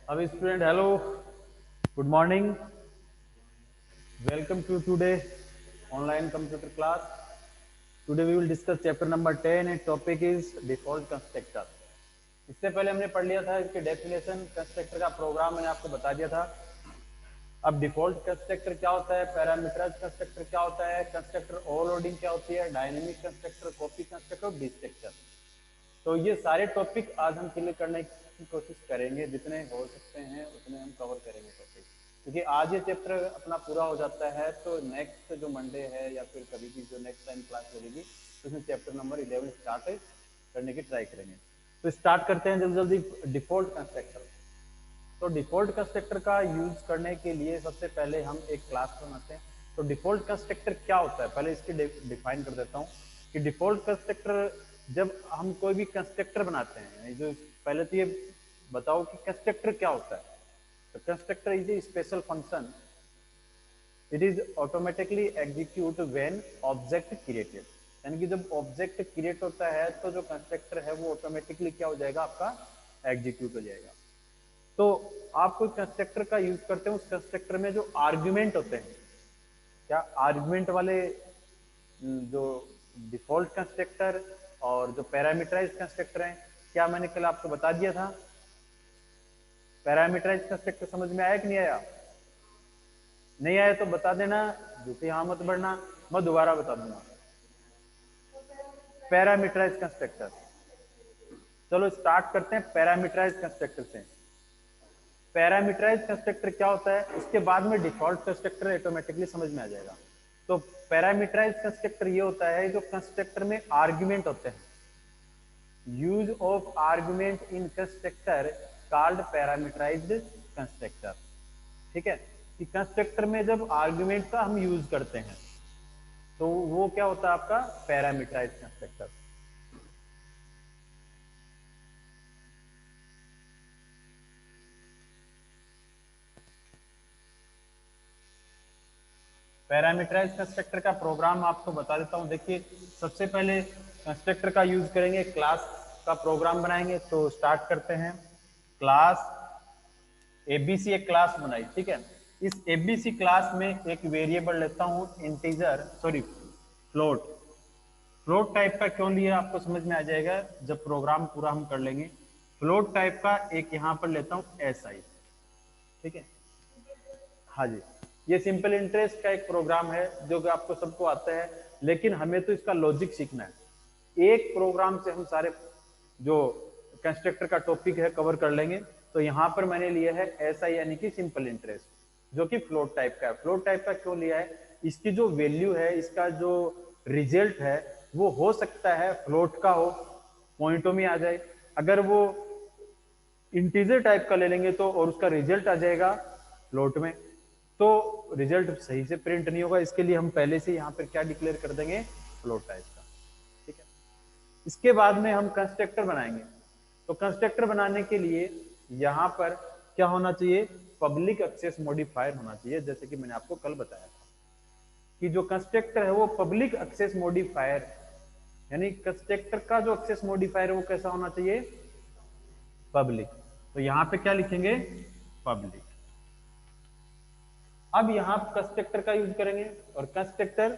अब student hello, good morning, welcome to today online computer class. Today we will discuss chapter number 10 and topic is default constructor. इससे पहले हमने पढ़ लिया था इसके डेफिनेशन, कंस्ट्रक्टर का प्रोग्राम मैंने आपको बता दिया था. अब डिफॉल्ट कंस्ट्रक्टर क्या होता है, पैरामीटराइज कंस्ट्रक्टर क्या होता है, कंस्ट्रक्टर ओवरलोडिंग क्या होती है, डायनेमिक कंस्ट्रक्टर, कॉपी कंस्ट्रक्टर और डिस्ट्रक्टर. तो ये सारे टॉपिक आज हम क्लियर करने की कोशिश करेंगे, जितने हो सकते हैं उतने हम कवर करेंगे टॉपिक, क्योंकि आज ये चैप्टर अपना पूरा हो जाता है तो नेक्स्ट जो मंडे है या फिर कभी भी जो नेक्स्ट टाइम क्लास लगेगी तो उसमें चैप्टर नंबर 11 स्टार्ट करने की ट्राई करेंगे. तो स्टार्ट करते हैं जल्दी जल्दी. Default constructor. तो डिफॉल्ट कंस्ट्रक्टर का यूज करने के लिए सबसे पहले हम एक क्लास बनाते हैं. तो डिफॉल्ट कंस्ट्रक्टर क्या होता है, पहले इसकी डिफाइन कर देता हूँ कि डिफॉल्ट कंस्ट्रक्टर, जब हम कोई भी कंस्ट्रक्टर बनाते हैं, जो पहले तो ये बताओ कि कंस्ट्रक्टर क्या होता है. तो constructor is a special function. It is automatically execute when object created. यानी कि जब ऑब्जेक्ट क्रिएट होता है तो जो कंस्ट्रक्टर है वो ऑटोमेटिकली क्या हो जाएगा, आपका एग्जीक्यूट हो जाएगा. तो आप कोई कंस्ट्रक्टर का यूज करते हैं, उस कंस्ट्रक्टर में जो आर्ग्यूमेंट होते हैं, क्या आर्ग्यूमेंट वाले जो डिफॉल्ट कंस्ट्रक्टर और जो पैरामीटराइज कंस्ट्रक्टर हैं, क्या मैंने कल आपको बता दिया था. पैरामीटराइज कंस्ट्रक्टर समझ में आया कि नहीं आया? नहीं आया तो बता देना, झूठी हाँ मत बढ़ना, मैं दोबारा बता दूंगा. Parameterise constructor. चलो स्टार्ट करते हैं पैरामीटराइज कंस्ट्रक्टर से. पैरामीटराइज कंस्ट्रक्टर क्या होता है, उसके बाद में डिफॉल्ट कंस्ट्रक्टर ऑटोमेटिकली समझ में आ जाएगा. तो पैरामीटराइज कंस्ट्रक्टर ये होता है जो कंस्ट्रक्टर में आर्गुमेंट होते हैं. Use of argument in constructor called parameterised constructor. ठीक है, कि कंस्ट्रक्टर में जब आर्गुमेंट का हम यूज करते हैं तो वो क्या होता है, आपका पैरामीटराइज कंस्ट्रक्टर. पैरामीटराइज कंस्ट्रक्टर का प्रोग्राम आपको बता देता हूं. देखिए, सबसे पहले कंस्ट्रक्टर का यूज करेंगे, क्लास का प्रोग्राम बनाएंगे. तो स्टार्ट करते हैं. क्लास एबीसी एक क्लास बनाई. ठीक है, इस एबीसी क्लास में एक वेरिएबल लेता हूं, integer, sorry float. Float type का क्यों लिया आपको समझ में आ जाएगा जब प्रोग्राम पूरा हम कर लेंगे. फ्लोट टाइप का एक यहां पर लेता हूं एस आई. ठीक है, हाँ जी, ये सिंपल इंटरेस्ट का एक प्रोग्राम है जो कि आपको सबको आता है, लेकिन हमें तो इसका लॉजिक सीखना है. एक प्रोग्राम से हम सारे जो कंस्ट्रक्टर का टॉपिक है कवर कर लेंगे. तो यहां पर मैंने लिया है एसआई यानी कि सिंपल इंटरेस्ट, जो कि फ्लोट टाइप का है. फ्लोट टाइप का क्यों लिया है, इसकी जो वैल्यू है, इसका जो रिजल्ट है वो हो सकता है फ्लोट का हो, पॉइंटों में आ जाए. अगर वो इंटीजर टाइप का ले लेंगे तो और उसका रिजल्ट आ जाएगा फ्लोट में, तो रिजल्ट सही से प्रिंट नहीं होगा. इसके लिए हम पहले से यहाँ पर क्या डिक्लेयर कर देंगे, फ्लोट टाइप का. ठीक है, इसके बाद में हम कंस्ट्रक्टर बनाएंगे. तो कंस्ट्रक्टर बनाने के लिए यहां पर क्या होना चाहिए, पब्लिक एक्सेस मॉडिफायर होना चाहिए. जैसे कि मैंने आपको कल बताया था कि जो कंस्ट्रक्टर है वो पब्लिक एक्सेस मॉडिफायर, यानी कंस्ट्रक्टर का जो एक्सेस मॉडिफायर है वो कैसा होना चाहिए, पब्लिक. तो यहां पे क्या लिखेंगे, पब्लिक. अब यहां कंस्ट्रक्टर का यूज करेंगे, और कंस्ट्रक्टर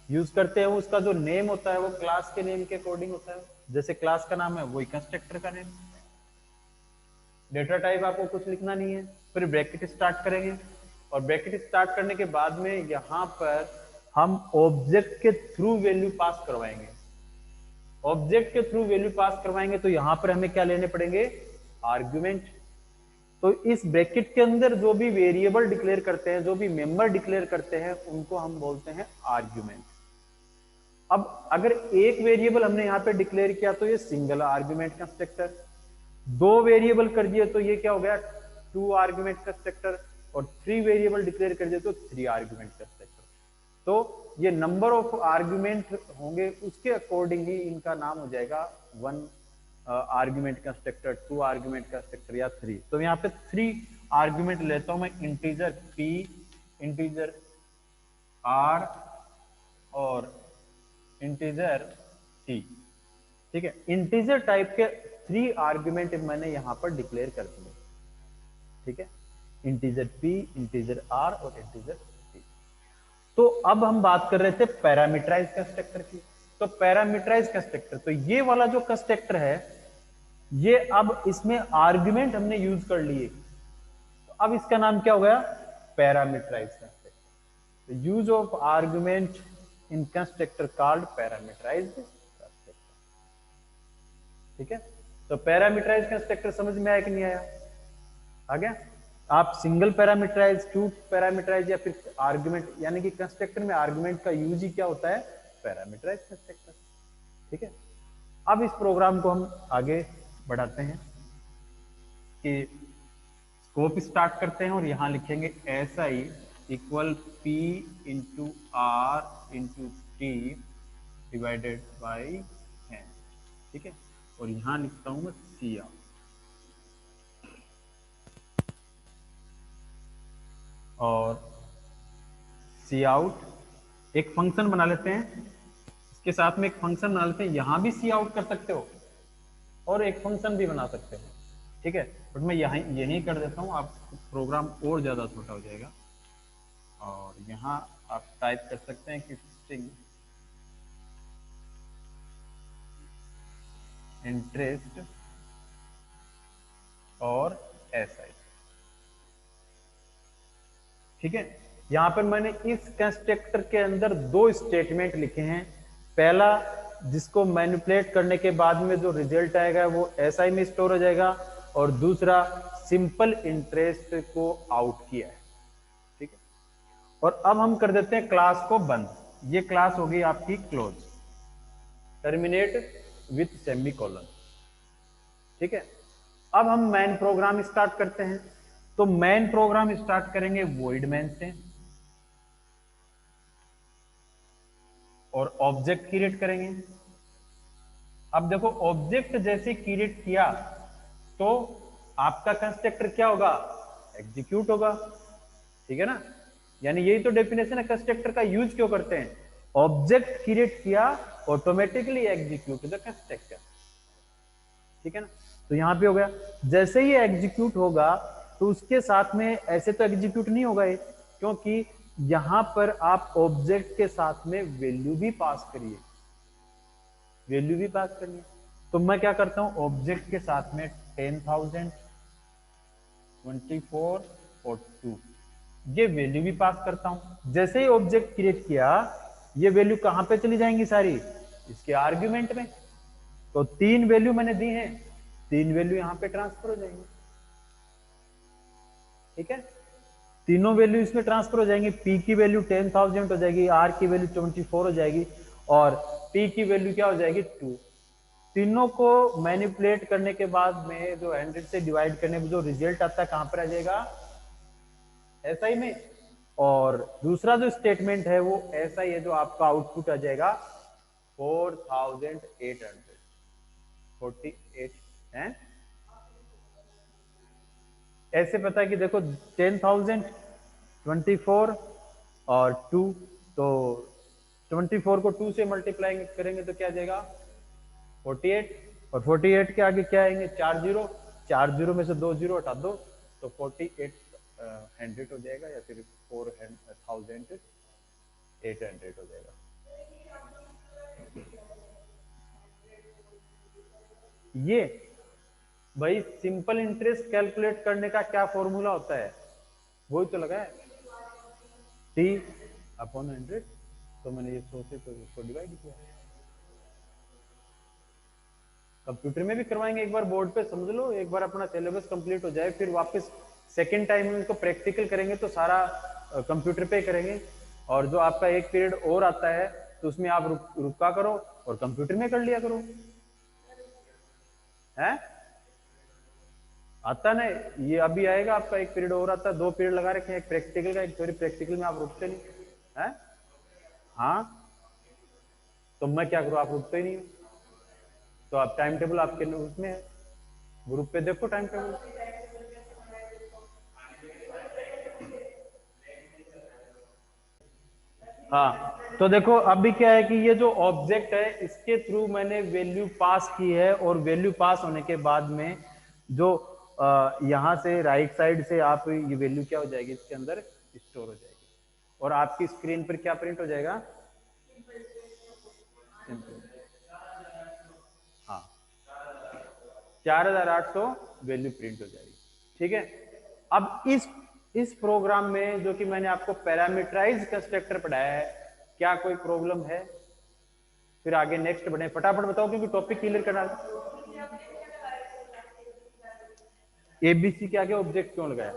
यूज करते हैं उसका जो नेम होता है वो क्लास के नेम के अकॉर्डिंग होता है. जैसे क्लास का नाम है वही कंस्ट्रक्टर का नेम. डेटा टाइप आपको कुछ लिखना नहीं है. फिर ब्रैकेट स्टार्ट करेंगे, और ब्रैकेट स्टार्ट करने के बाद में यहां पर हम ऑब्जेक्ट के थ्रू वैल्यू पास करवाएंगे. ऑब्जेक्ट के थ्रू वैल्यू पास करवाएंगे तो यहां पर हमें क्या लेने पड़ेंगे, आर्ग्यूमेंट. तो इस ब्रैकेट के अंदर जो भी वेरिएबल डिक्लेयर करते हैं, जो भी मेंबर डिक्लेयर करते हैं, उनको हम बोलते हैं आर्ग्यूमेंट. अब अगर एक वेरिएबल हमने यहां पे डिक्लेयर किया तो ये सिंगल आर्ग्यूमेंट कंस्ट्रक्टर. दो वेरिएबल कर दिए तो ये क्या हो गया, टू आर्ग्यूमेंट कंस्ट्रक्टर. और थ्री वेरिएबल डिक्लेयर कर दिए तो थ्री आर्ग्यूमेंट कंस्ट्रक्टर. तो ये नंबर ऑफ आर्ग्यूमेंट होंगे उसके अकॉर्डिंग ही इनका नाम हो जाएगा one argument constructor, two argument constructor या थ्री. तो यहाँ पे थ्री आर्ग्यूमेंट लेता हूं मैं, इंटीजर पी, इंटीजर आर और इंटीजर टी. ठीक है, इंटीजर टाइप के थ्री आर्ग्यूमेंट मैंने यहां पर डिक्लेयर कर दिए. ठीक है, इंटीजर p, इंटीजर r और इंटीजर p। तो अब हम बात कर रहे थे पैरामीटराइज कंस्ट्रक्टर की। तो पैरामीटराइज कंस्ट्रक्टर, तो ये वाला जो कंस्ट्रक्टर है, ये अब इसमें आर्गुमेंट हमने यूज कर लिए, तो अब इसका नाम क्या हो गया, parameterise constructor. Use of argument in constructor called parameterised constructor. ठीक है, तो पैरामीटराइज कंस्ट्रक्टर समझ में आया कि नहीं आया? आ गया? आप सिंगल पैरामीटराइज, टू पैरामीटराइज या फिर आर्गुमेंट, यानी कि कंस्ट्रक्टर में आर्गुमेंट का यूज ही क्या होता है, पैरामीटराइज कंस्ट्रक्टर। ठीक है, अब इस प्रोग्राम को हम आगे बढ़ाते हैं कि स्कोप स्टार्ट करते हैं और यहां लिखेंगे SI equal P into R into T divided by n। ठीक है, और यहां लिखता हूं मैं C आउट, और सी आउट एक फंक्शन बना लेते हैं, इसके साथ में एक फंक्शन बना लेते हैं, यहां भी सी आउट कर सकते हो और एक फंक्शन भी बना सकते हो। ठीक है, बट मैं यही कर देता हूं, आप प्रोग्राम और ज्यादा छोटा हो जाएगा। और यहां आप टाइप कर सकते हैं कि स्ट्रिंग इंटरेस्ट और SI। ठीक है, यहां पर मैंने इस कंस्ट्रक्टर के अंदर दो स्टेटमेंट लिखे हैं। पहला, जिसको मैनिपुलेट करने के बाद में जो रिजल्ट आएगा वो SI में स्टोर हो जाएगा, और दूसरा सिंपल इंटरेस्ट को आउट किया है। ठीक है, और अब हम कर देते हैं क्लास को बंद। ये क्लास होगी आपकी क्लोज, टर्मिनेट विथ सेमीकोलन। ठीक है, अब हम मेन प्रोग्राम स्टार्ट करते हैं। तो मेन प्रोग्राम स्टार्ट करेंगे वॉइड मेन से, और ऑब्जेक्ट क्रिएट करेंगे। अब देखो, ऑब्जेक्ट जैसे क्रिएट किया तो आपका कंस्ट्रक्टर क्या होगा, एग्जीक्यूट होगा। ठीक है ना, यानी यही तो डेफिनेशन है कंस्ट्रक्टर का यूज क्यों करते हैं। ऑब्जेक्ट क्रिएट किया, ऑटोमेटिकली एग्जीक्यूट द कंस्ट्रक्टर। ठीक है ना, तो यहां पे हो गया, जैसे ही एग्जीक्यूट होगा तो उसके साथ में, ऐसे तो एग्जीक्यूट नहीं होगा ये, क्योंकि यहां पर आप ऑब्जेक्ट के साथ में वैल्यू भी पास करिए, वैल्यू भी पास करिए। तो मैं क्या करता हूं, ऑब्जेक्ट के साथ में 10,000, 24 और 2 ये वैल्यू भी पास करता हूं। जैसे ही ऑब्जेक्ट क्रिएट किया, ये वैल्यू कहां पे चली जाएंगी सारी, इसके आर्ग्यूमेंट में। तो 3 वैल्यू मैंने दी हैं, 3 वैल्यू यहां पे ट्रांसफर हो जाएंगी। ठीक है, तीनों वैल्यू इसमें ट्रांसफर हो जाएंगी। P की वैल्यू 10,000 हो जाएगी, R की वैल्यू 24 हो जाएगी, और T की वैल्यू क्या हो जाएगी, 2। तीनों को मैनिपुलेट करने के बाद में जो 100 से डिवाइड करने में जो रिजल्ट आता है कहां पर आ जाएगा, SI में। और दूसरा जो स्टेटमेंट है वो SI है, जो आपका आउटपुट आ जाएगा 4,848 है। ऐसे पता है कि देखो 10,000, 24 और 2, तो 24 को 2 से मल्टीप्लाई करेंगे तो क्या आ जाएगा, 48, और 48 के आगे क्या आएंगे, 4 जीरो, 4 जीरो में से 2 जीरो हटा दो तो 4800 हो जाएगा, या फिर 4,800 हो जाएगा। ये भाई सिंपल इंटरेस्ट कैलकुलेट करने का क्या फॉर्मूला होता है, वही तो लगा है, T/100। तो मैंने ये 100 से तो इसको डिवाइड किया। कंप्यूटर में भी करवाएंगे, एक बार बोर्ड पे समझ लो, एक बार अपना सिलेबस कंप्लीट हो जाए, फिर वापस सेकेंड टाइम में इसको प्रैक्टिकल करेंगे तो सारा कंप्यूटर पे करेंगे। और जो आपका एक पीरियड और आता है तो उसमें आप रुका करो और कंप्यूटर में कर लिया करो, है आता नहीं। ये अभी आएगा आपका एक पीरियड और आता है, 2 पीरियड लगा रखे हैं, एक प्रैक्टिकल का, एक थ्योरी। प्रैक्टिकल में आप रुकते नहीं है, हाँ, तो मैं क्या करूं, आप रुकते ही नहीं हो। तो आप टाइम टेबल आपके उसमें है, ग्रुप पे देखो टाइम टेबल। हाँ, तो देखो अभी क्या है कि ये जो ऑब्जेक्ट है इसके थ्रू मैंने वैल्यू पास की है, और वैल्यू पास होने के बाद में जो यहाँ से राइट साइड से आप ये वैल्यू क्या हो जाएगी इसके अंदर स्टोर हो जाएगी और आपकी स्क्रीन पर क्या प्रिंट हो जाएगा, सिंपल, हाँ 4800 वैल्यू प्रिंट हो जाएगी। ठीक है, अब इस प्रोग्राम में जो कि मैंने आपको पैरामीटराइज कंस्ट्रक्टर पढ़ाया है, क्या कोई प्रॉब्लम है? फिर आगे नेक्स्ट बढ़े, फटाफट बताओ क्योंकि टॉपिक क्लियर करना। एबीसी के आगे ऑब्जेक्ट क्यों लगाया?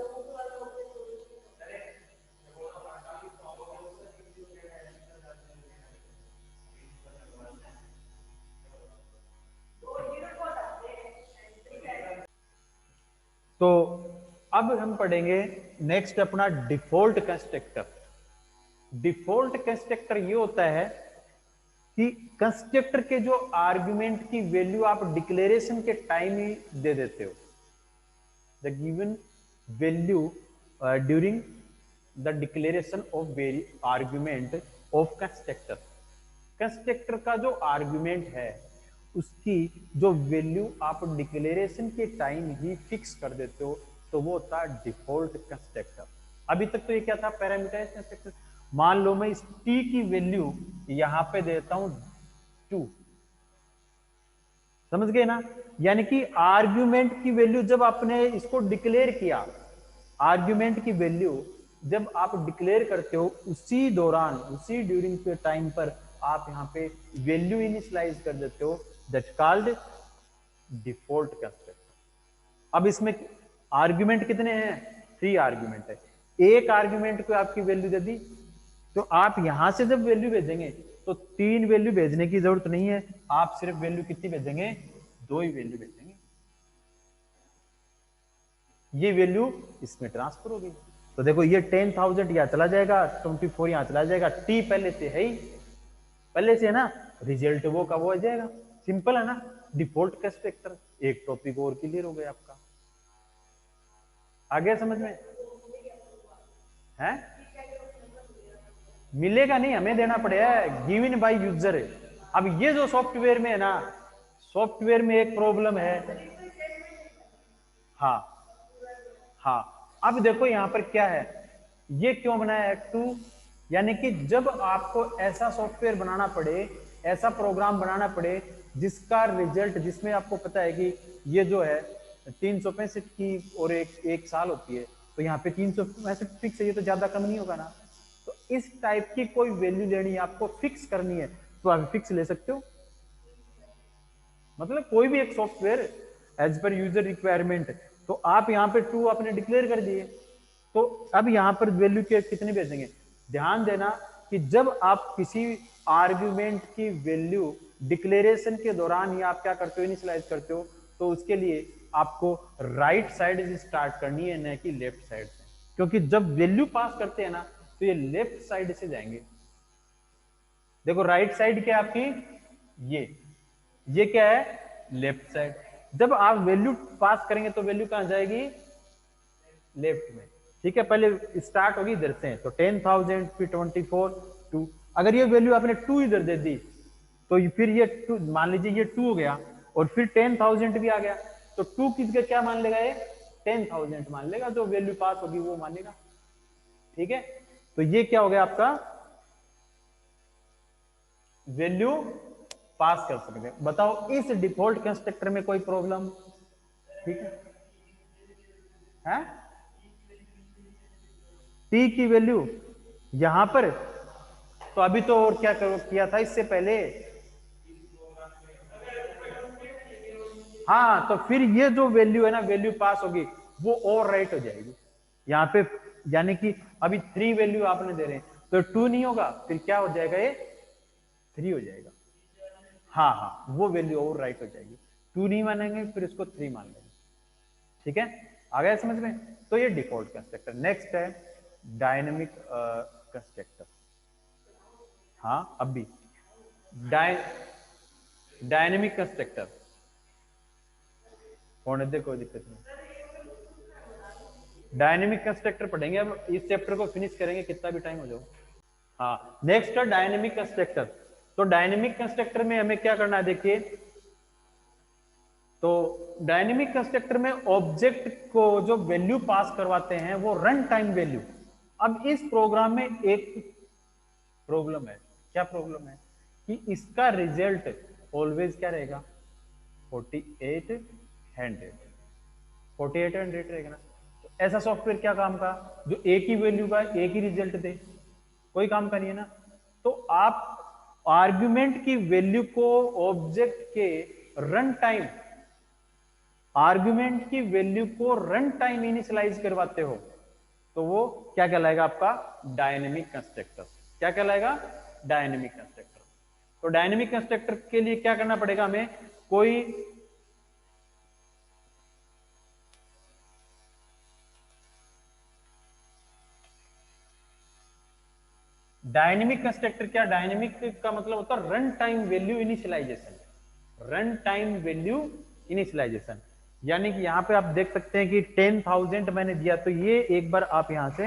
तो अब हम पढ़ेंगे नेक्स्ट अपना डिफॉल्ट कंस्ट्रक्टर। डिफॉल्ट कंस्ट्रक्टर ये होता है कि कंस्ट्रक्टर के जो आर्गुमेंट की वैल्यू आप डिक्लेरेशन के टाइम ही दे देते हो, the given value during the declaration of argument of constructor. Constructor का जो आर्गुमेंट है उसकी जो वैल्यू आप डिक्लेरेशन के टाइम ही फिक्स कर देते हो, तो वो होता है डिफॉल्ट कंस्ट्रक्टर। अभी तक तो ये क्या था, पैरामीटराइज्ड कंस्ट्रक्टर। मान लो मैं इस t की वैल्यू यहां पे देता हूं 2, समझ गए ना? यानी कि आर्ग्यूमेंट की वैल्यू जब आपने इसको डिक्लेयर किया, आर्ग्यूमेंट की वैल्यू जब आप डिक्लेयर करते हो उसी दौरान, उसी ड्यूरिंग के टाइम पर आप यहां पे वैल्यू इनिशियलाइज कर देते हो, दैट्स कॉल्ड डिफॉल्ट कंस्ट्रक्टर। अब इसमें आर्ग्यूमेंट कितने हैं? 3 आर्ग्यूमेंट है। एक आर्ग्यूमेंट को आपकी वैल्यू दे दी, तो आप यहां से जब वैल्यू भेजेंगे तो 3 वैल्यू भेजने की जरूरत नहीं है, आप सिर्फ वैल्यू कितनी भेजेंगे? 2 ही वैल्यू भेजेंगे। ये वैल्यू इसमें ट्रांसफर होगी। तो देखो ये 10,000 यहां चला जाएगा, 24 यहां चला जाएगा, टी पहले से है ही, पहले से है ना, रिजल्ट वो का वो आ जाएगा। सिंपल है ना, डिफॉल्ट कंस्ट्रक्टर। एक टॉपिक और क्लियर हो गया आपका, आ गया समझ में? है मिलेगा नहीं, हमें देना पड़ेगा, गिवन बाय यूजर। अब ये जो सॉफ्टवेयर में है ना, सॉफ्टवेयर में एक प्रॉब्लम है। हाँ हाँ, अब देखो यहां पर क्या है, ये क्यों बनाया है 2, यानी कि जब आपको ऐसा सॉफ्टवेयर बनाना पड़े, ऐसा प्रोग्राम बनाना पड़े जिसका रिजल्ट, जिसमें आपको पता है कि ये जो है 365 की और एक साल होती है, तो यहाँ पे 365 फिक्स है, ये तो ज्यादा कम नहीं होगा ना। तो इस टाइप की कोई वैल्यू लेनी है आपको, फिक्स करनी है, तो आप फिक्स ले सकते हो। मतलब कोई भी एक सॉफ्टवेयर एज पर यूजर रिक्वायरमेंट, तो आप यहाँ पे 2 आपने डिक्लेयर कर दिए, तो अब यहाँ पर वैल्यू के कितने भेजेंगे? ध्यान देना कि जब आप किसी आर्ग्यूमेंट की वैल्यू डिक्लेरेशन के दौरान ही आप क्या करते हो, इनिशियलाइज करते हो, तो उसके लिए आपको राइट साइड से स्टार्ट करनी है, न कि लेफ्ट साइड से। क्योंकि जब वैल्यू पास करते हैं ना, तो ये लेफ्ट साइड से जाएंगे। देखो राइट साइड क्या आपकी, ये क्या है, लेफ्ट साइड। जब आप वैल्यू पास करेंगे तो वैल्यू कहां जाएगी? लेफ्ट में। ठीक है, पहले स्टार्ट होगी इधर से, तो 10,000 फिर 24 2। अगर ये वैल्यू आपने 2 इधर दे दी, तो फिर ये 2, मान लीजिए ये 2 हो गया, और फिर 10,000 भी आ गया, तो 2 किसका क्या मान लेगा? ये 10,000 मान लेगा, जो वैल्यू पास होगी वो मानेगा। ठीक है, तो ये क्या हो गया आपका, वैल्यू पास कर सकते हैं। बताओ इस डिफॉल्ट कंस्ट्रक्टर में कोई प्रॉब्लम? ठीक है, टी की वैल्यू यहां पर, तो अभी तो और क्या किया था इससे पहले? हाँ, तो फिर ये जो वैल्यू है ना, वैल्यू पास होगी, वो ओवर राइट हो जाएगी यहाँ पे। यानी कि अभी 3 वैल्यू आपने दे रहे हैं, तो 2 नहीं होगा, फिर क्या हो जाएगा? ये 3 हो जाएगा। हाँ हाँ, वो वैल्यू ओवर राइट हो जाएगी, 2 नहीं मानेंगे, फिर इसको 3 मान लेंगे। ठीक है, आ गया समझ में? तो ये डिफॉल्ट कंस्ट्रक्टर। नेक्स्ट है डायनेमिक कंस्ट्रक्टर। हाँ, अब भी डायनेमिक कंस्ट्रक्टर होने दे, कोई दिक्कत नहीं। डायनेमिक कंस्ट्रक्टर पढ़ेंगे, अब इस चैप्टर को फिनिश करेंगे, कितना भी टाइम हो जाओ। हाँ, नेक्स्ट है डायनेमिक कंस्ट्रक्टर। तो डायनेमिक कंस्ट्रक्टर में हमें क्या करना है, देखिए, तो डायनेमिक कंस्ट्रक्टर में ऑब्जेक्ट को जो वैल्यू पास करवाते हैं वो रन टाइम वैल्यू। अब इस प्रोग्राम में एक प्रॉब्लम है। क्या प्रॉब्लम है कि इसका रिजल्ट ऑलवेज क्या रहेगा, 4800 रहेगा ना। तो ऐसा सॉफ्टवेयर क्या काम का, जो एक ही वैल्यू का एक ही रिजल्ट दे, कोई काम का नहीं है ना। तो आप आर्गुमेंट की वैल्यू को ऑब्जेक्ट के रन टाइम, आर्गुमेंट की वैल्यू को रन टाइम इनिशियलाइज करवाते हो, तो वो क्या कहलाएगा आपका डायनेमिक कंस्ट्रक्टर। क्या कहलाएगा, डायनेमिक कंस्ट्रक्टर। तो डायनेमिक कंस्ट्रक्टर के लिए क्या करना पड़ेगा हमें, कोई डायनेमिक कंस्ट्रक्टर, क्या डायनेमिक का मतलब होता है run time value initialisation. Run time value initialisation यानी कि यहां पे आप देख सकते हैं कि 10,000 मैंने दिया, तो ये एक बार आप यहां से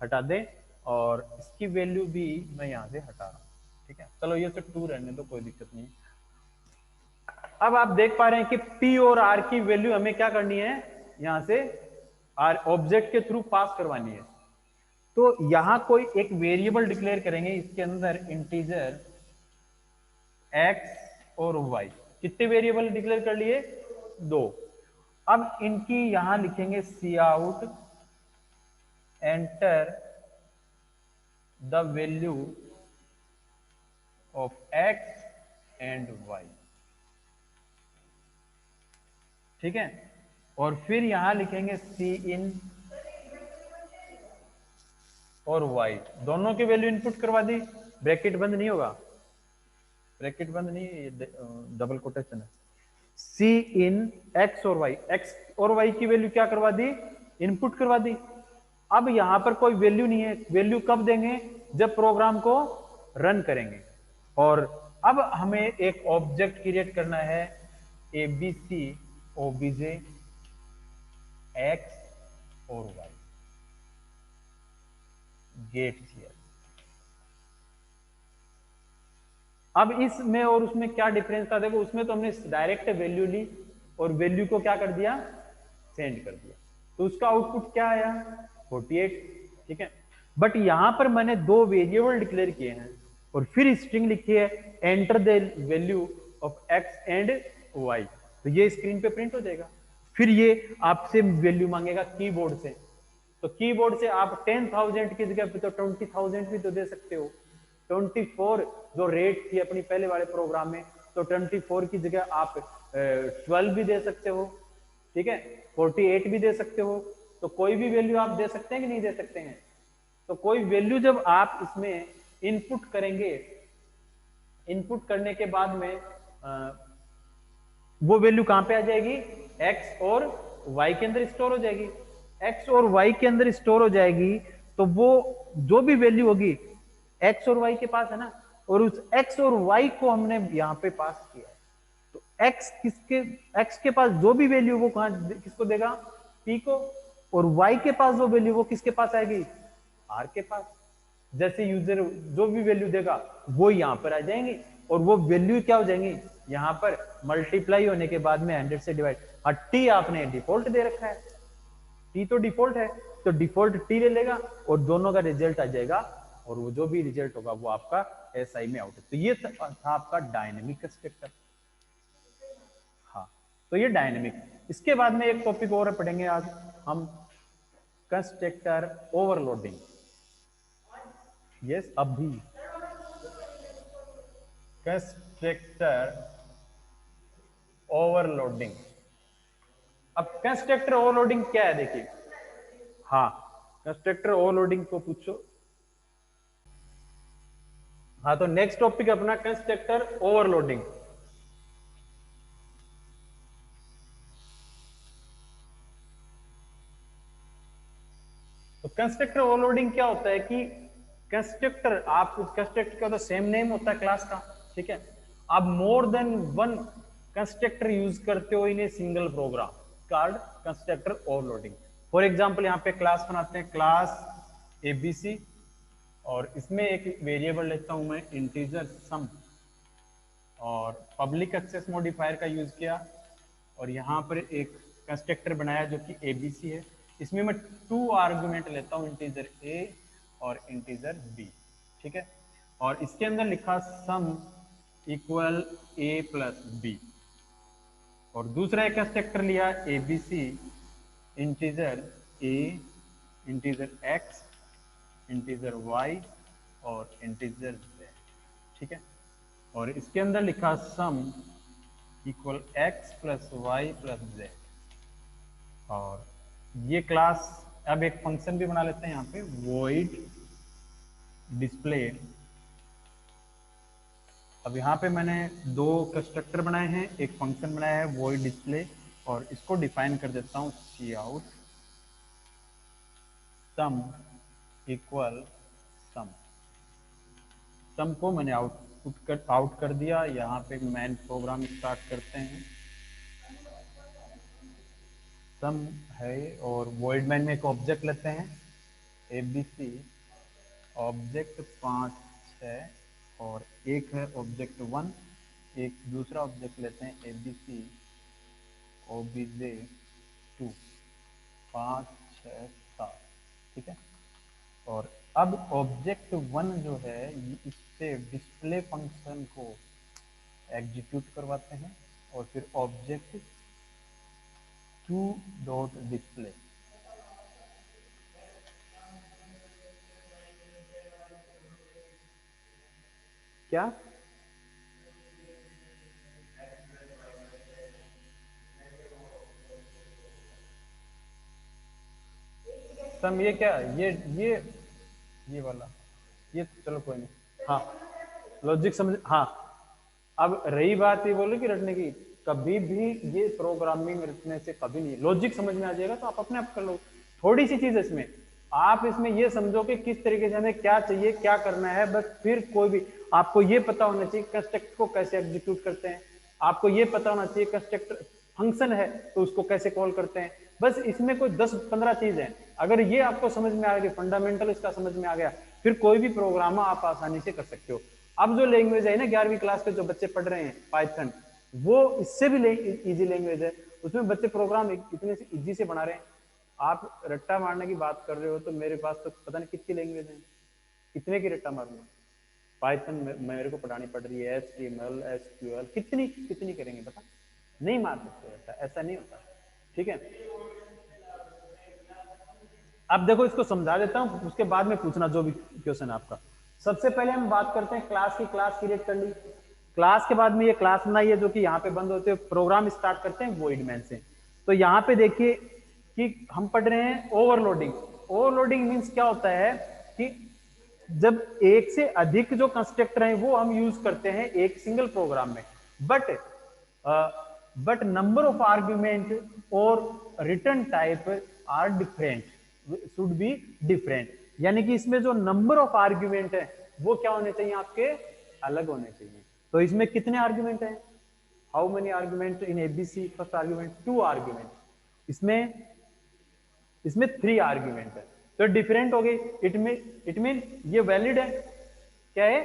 हटा दें और इसकी वैल्यू भी मैं यहां से हटा रहा हूं। ठीक है, चलो ये तो 2 रहने दो, कोई दिक्कत नहीं। अब आप देख पा रहे हैं कि पी और आर की वैल्यू हमें क्या करनी है, यहां से आर ऑब्जेक्ट के थ्रू पास करवानी है। तो यहां कोई एक वेरिएबल डिक्लेयर करेंगे, इसके अंदर इंटीजर एक्स और वाई, कितने वेरिएबल डिक्लेयर कर लिए, 2। अब इनकी यहां लिखेंगे C out enter the value of x and Y. ठीक है, और फिर यहां लिखेंगे सी इन और वाई, दोनों की वैल्यू इनपुट करवा दी, ब्रैकेट बंद नहीं होगा, ब्रैकेट बंद नहीं है, डबल कोटेशन है। सी इन एक्स और वाई, एक्स और वाई की वैल्यू क्या करवा दी, इनपुट करवा दी। अब यहां पर कोई वैल्यू नहीं है, वैल्यू कब देंगे, जब प्रोग्राम को रन करेंगे। और अब हमें एक ऑब्जेक्ट क्रिएट करना है, एबीसी ओबीजे एक्स और वाई गेट जीएस। अब इसमें और उसमें क्या डिफरेंस था, देखो उसमें तो हमने डायरेक्ट वैल्यू ली और वैल्यू को क्या कर दिया, सेंड कर दिया, तो उसका आउटपुट क्या आया, 48। ठीक है, बट यहां पर मैंने 2 वेरिएबल डिक्लेयर किए हैं और फिर स्ट्रिंग लिखी है enter the value of x and y, तो ये स्क्रीन पे प्रिंट हो जाएगा। फिर ये आपसे वैल्यू मांगेगा कीबोर्ड से, तो कीबोर्ड से आप 10,000 की जगह पे तो 20,000 भी तो दे सकते हो। 24 जो रेट थी अपनी पहले वाले प्रोग्राम में, तो 24 की जगह आप 12 भी दे सकते हो। ठीक है, 48 भी दे सकते हो। तो कोई भी वैल्यू आप दे सकते हैं कि नहीं दे सकते हैं। तो कोई वैल्यू जब आप इसमें इनपुट करेंगे, इनपुट करने के बाद में वो वैल्यू कहां पे आ जाएगी, एक्स और वाई के अंदर स्टोर हो जाएगी। एक्स और वाई के अंदर स्टोर हो जाएगी, तो वो जो भी वैल्यू होगी एक्स और वाई के पास है ना, और उस एक्स और वाई को हमने यहां पे पास किया है। तो एक्स के पास जो भी वैल्यू वो कहां किसको देगा, पी को, और वाई के पास जो वैल्यू वो किसके पास आएगी, आर के पास। जैसे यूजर जो भी वैल्यू देगा वो यहां पर आ जाएंगी, और वो वैल्यू क्या हो जाएंगी, यहां पर मल्टीप्लाई होने के बाद में 100 से डिवाइड। और टी आपने डिफॉल्ट दे रखा है, टी तो डिफॉल्ट है, तो डिफॉल्ट टी ले लेगा और दोनों का रिजल्ट आ जाएगा, और वो जो भी रिजल्ट होगा वो आपका एसआई में आउट है। तो ये था आपका डायनेमिक कंस्ट्रक्टर। हाँ, तो ये डायनेमिक। इसके बाद में एक टॉपिक और पढ़ेंगे आज हम, कंस्ट्रक्टर ओवरलोडिंग। यस, अब भी कंस्ट्रक्टर ओवरलोडिंग। अब कंस्ट्रक्टर ओवरलोडिंग क्या है, देखिए। हाँ, कंस्ट्रक्टर ओवरलोडिंग को पूछो। हाँ, तो नेक्स्ट टॉपिक अपना कंस्ट्रक्टर ओवरलोडिंग। तो कंस्ट्रक्टर ओवरलोडिंग क्या होता है कि कंस्ट्रक्टर, आप कंस्ट्रक्टर का तो सेम नेम होता है क्लास का, ठीक है। आप more than one constructor use करते हो in a single program, called constructor overloading. For example यहाँ पे क्लास बनाते हैं, क्लास एबीसी, और इसमें एक वेरिएबल लेता हूं मैं इंटीजर सम, और पब्लिक एक्सेस मॉडिफायर का यूज किया, और यहाँ पर एक कंस्ट्रक्टर बनाया जो कि एबीसी है। इसमें मैं 2 आर्गुमेंट लेता हूँ, इंटीजर ए और इंटीजर बी, ठीक है। और इसके अंदर लिखा sum equal a plus b, और दूसरा एक कंस्ट्रक्टर लिया ABC, integer a, integer x, integer y और इंटीजर जेड, ठीक है। और इसके अंदर लिखा sum equal x plus y plus z. और ये क्लास, अब एक फंक्शन भी बना लेते हैं यहाँ पे, वॉइड डिस्प्ले। अब यहाँ पे मैंने 2 कंस्ट्रक्टर बनाए हैं, एक फंक्शन बनाया है वॉइड डिस्प्ले, और इसको डिफाइन कर देता हूँ सी आउट सम इक्वल सम। सम को मैंने आउट कर दिया। यहाँ पे मेन प्रोग्राम स्टार्ट करते हैं। सम है और वॉइड मैन में एक ऑब्जेक्ट लेते हैं एबीसी, ऑब्जेक्ट 5 6 और एक है ऑब्जेक्ट 1, एक दूसरा ऑब्जेक्ट लेते हैं एबीसी ओबीजे 2 5 6 7, ठीक है। और अब ऑब्जेक्ट 1 जो है इससे डिस्प्ले फंक्शन को एग्जीक्यूट करवाते हैं, और फिर ऑब्जेक्ट 2 डॉट डिस्प्ले। क्या सम, ये क्या, ये वाला, ये चलो कोई नहीं। हाँ लॉजिक समझ, हाँ। अब रही बात ये बोले कि रटने की, कभी भी ये प्रोग्रामिंग रटने से कभी नहीं, लॉजिक समझ में आ जाएगा तो आप अपने आप कर लो। थोड़ी सी चीज है इसमें, आप इसमें ये समझो कि किस तरीके से हमें क्या चाहिए, क्या करना है, बस फिर कोई भी आपको ये पता होना चाहिए कंस्ट्रक्ट को कैसे एग्जीक्यूट करते हैं, आपको ये पता होना चाहिए कंस्ट्रक्टर फंक्शन है तो उसको कैसे कॉल करते हैं। बस इसमें कोई 10-15 चीज है, अगर ये आपको समझ में आ गया, फंडामेंटल इसका समझ में आ गया, फिर कोई भी प्रोग्राम आप आसानी से कर सकते हो। अब जो लैंग्वेज है ना 11वीं क्लास के जो बच्चे पढ़ रहे हैं पाइथन, वो इससे भी इजी लैंग्वेज है, उसमें बच्चे प्रोग्राम इतने से इजी से बना रहे हैं। आप रट्टा मारने की बात कर रहे हो तो मेरे पास तो पता नहीं कितनी लैंग्वेज है, कितने की रट्टा मारूंगा। पाइथन मेरे को पढ़ानी पड़ रही है, HTML SQL, कितनी कितनी करेंगे बता, नहीं मार सकते, ऐसा नहीं होता, ठीक है। अब देखो इसको समझा देता हूं, उसके बाद में पूछना जो भी क्वेश्चन है आपका। सबसे पहले हम बात करते हैं क्लास की, क्लास क्रिएट कर ली, क्लास के बाद में ये क्लास बनाई है जो कि यहाँ पे बंद होते हैं, प्रोग्राम स्टार्ट करते हैं वॉइड मैन से। तो यहाँ पे देखिए कि हम पढ़ रहे हैं ओवरलोडिंग। ओवरलोडिंग मीन्स क्या होता है कि जब एक से अधिक जो कंस्ट्रक्टर हैं वो हम यूज करते हैं एक सिंगल प्रोग्राम में, बट नंबर ऑफ आर्ग्यूमेंट और return type are different, should be different. यानी कि इसमें जो नंबर ऑफ आर्ग्यूमेंट है वो क्या होने चाहिए, आपके अलग होने चाहिए। तो इसमें कितने आर्ग्यूमेंट हैं, how many argument in ABC, first argument 2 argument, इसमें 3 आर्ग्यूमेंट है, तो डिफरेंट हो गई। इट मीन ये वैलिड है, क्या है,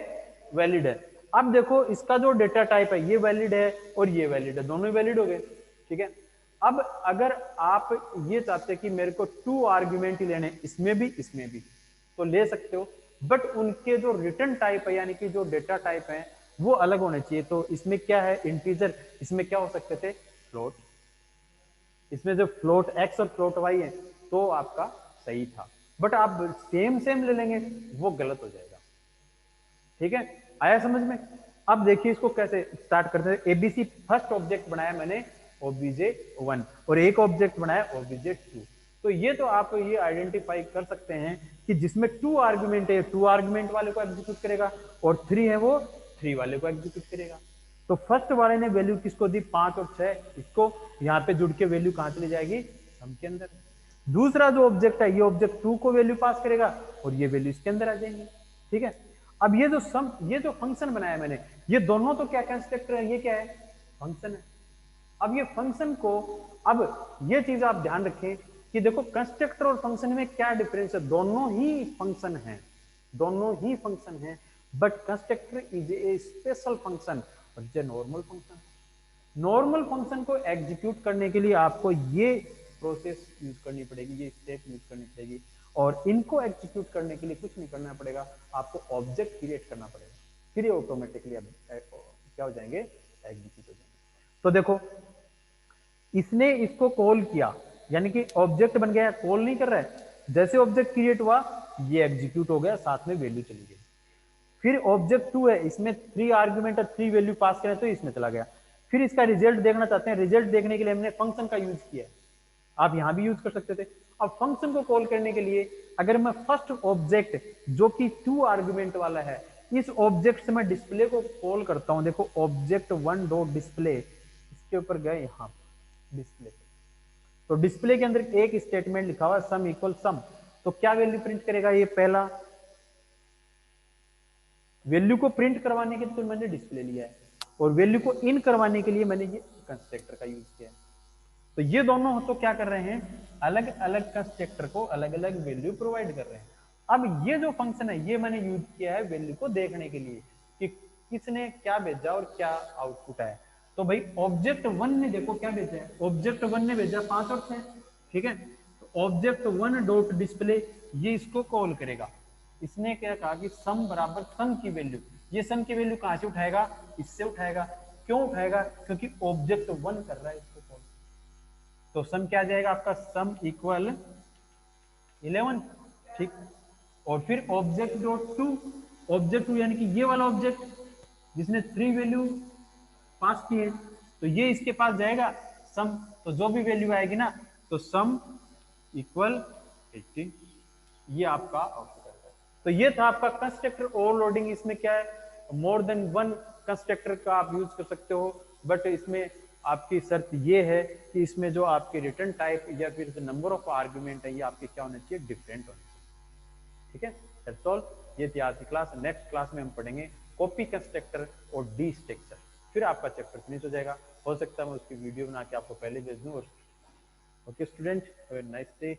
वैलिड है। अब देखो इसका जो डेटा टाइप है ये वैलिड है और ये वैलिड है, दोनों ही वैलिड हो गए, ठीक है। अब अगर आप ये चाहते हैं कि मेरे को 2 आर्ग्यूमेंट ही लेने, इसमें भी तो ले सकते हो, बट उनके जो रिटर्न टाइप है यानी कि जो डेटा टाइप है वो अलग होने चाहिए। तो इसमें क्या है, इंटीजर, इसमें क्या हो सकते थे, फ्लोट, इसमें जो फ्लोट एक्स और फ्लोट वाई है तो आपका सही था, बट आप सेम ले लेंगे वो गलत हो जाएगा, ठीक है। आया समझ में। अब देखिए इसको कैसे स्टार्ट करते हैं। एबीसी फर्स्ट ऑब्जेक्ट बनाया मैंने ओबीजे 1 और एक ऑब्जेक्ट बनाया ओबीजे 2। तो ये तो आप ये आइडेंटिफाई कर सकते हैं कि जिसमें 2 आर्गुमेंट है 2 आर्गुमेंट वाले को एग्जीक्यूट करेगा और 3 है वो 3 वाले को एग्जीक्यूट करेगा। तो फर्स्ट वाले ने वैल्यू किसको दी, 5 और 6, इसको यहाँ पे जुड़ के वैल्यू कहां चली जाएगी, सम के अंदर। दूसरा जो ऑब्जेक्ट है ये ऑब्जेक्ट 2 को वैल्यू पास करेगा और ये वैल्यू इसके अंदर आ जाएंगी, ठीक है। अब ये जो सम, ये जो फंक्शन बनाया मैंने, ये दोनों तो क्या कंस्ट्रक्टर है, ये क्या है, फंक्शन है। अब ये फंक्शन को, अब ये चीज आप ध्यान रखें कि देखो कंस्ट्रक्टर और फंक्शन में क्या डिफरेंस है, दोनों ही फंक्शन है, दोनों ही फंक्शन है, but constructor is a special function और नॉर्मल फंक्शन। नॉर्मल फंक्शन को एग्जीक्यूट करने के लिए आपको ये प्रोसेस यूज करनी पड़ेगी, ये स्टेप यूज करनी पड़ेगी, और इनको एग्जीक्यूट करने के लिए कुछ नहीं करना पड़ेगा, आपको ऑब्जेक्ट क्रिएट करना पड़ेगा, फिर ये ऑटोमेटिकली क्या हो जाएंगे, एग्जीक्यूट हो जाएंगे। तो देखो इसने इसको कॉल किया, यानी कि ऑब्जेक्ट बन गया, कॉल नहीं कर रहा है, जैसे ऑब्जेक्ट क्रिएट हुआ ये एग्जीक्यूट हो गया, साथ में वैल्यू चली गई। फिर ऑब्जेक्ट 2 है, इसमें 3 आर्ग्यूमेंट और 3 वैल्यू पास करें तो इसमें चला गया। फिर इसका रिजल्ट देखना चाहते हैं, रिजल्ट देखने के लिए हमने फंक्शन का यूज किया, आप यहां भी यूज कर सकते थे। अब फंक्शन को कॉल करने के लिए अगर मैं फर्स्ट ऑब्जेक्ट जो कि 2 आर्ग्यूमेंट वाला है, इस ऑब्जेक्ट से मैं डिस्प्ले को कॉल करता हूं, देखो ऑब्जेक्ट 1 डॉट डिस्प्ले, इसके ऊपर गए यहां डिस्प्ले, तो डिस्प्ले के अंदर एक स्टेटमेंट लिखा हुआ सम इक्वल सम, तो क्या वैल्यू प्रिंट करेगा, ये पहला वैल्यू को प्रिंट करवाने के लिए तो मैंने डिस्प्ले लिया है, और वैल्यू को इन करवाने के लिए मैंने ये कंस्ट्रक्टर का यूज किया है। तो ये दोनों तो क्या कर रहे हैं, अलग अलग कंस्ट्रक्टर को अलग अलग वैल्यू प्रोवाइड कर रहे हैं। अब ये जो फंक्शन है ये मैंने यूज किया है वैल्यू को देखने के लिए कि किसने क्या भेजा और क्या आउटपुट है। तो भाई ऑब्जेक्ट 1 ने देखो क्या भेजा है, ऑब्जेक्ट 1 ने भेजा 5 और 6, ठीक है। तो ऑब्जेक्ट 1 डॉट डिस्प्ले ये इसको कॉल करेगा, इसने क्या कहा कि सम बराबर सम की वैल्यू, ये सम की वैल्यू कहां से उठाएगा, इससे उठाएगा। क्यों उठाएगा, क्योंकि ऑब्जेक्ट 1 कर रहा है इसको कॉल। तो सम क्या आ जाएगा आपका, सम इक्वल 11, ठीक। और फिर object dot two, object two यानी कि ये वाला ऑब्जेक्ट जिसने 3 वैल्यू पास की है, तो ये इसके पास जाएगा सम, तो जो भी वैल्यू आएगी ना, तो सम इक्वल 18, ये आपका आउटपुट आएगा। तो ये था आपका कंस्ट्रक्टर ओवरलोडिंग। इसमें क्या है, मोर देन वन कंस्ट्रक्टर का आप यूज कर सकते हो, बट इसमें आपकी शर्त ये है कि इसमें जो आपके रिटर्न टाइप या फिर नंबर ऑफ आर्ग्यूमेंट है ये आपके क्या होने चाहिए, डिफरेंट होने चाहिए, ठीक है। दैट्स ऑल, ये थी आज की क्लास। नेक्स्ट क्लास में हम पढ़ेंगे कॉपी कंस्ट्रक्टर और डी स्ट्रक्चर, फिर आपका चैप्टर फिनिश हो जाएगा। हो सकता है मैं उसकी वीडियो बना के आपको पहले भेज दूं। और okay student, have a nice day.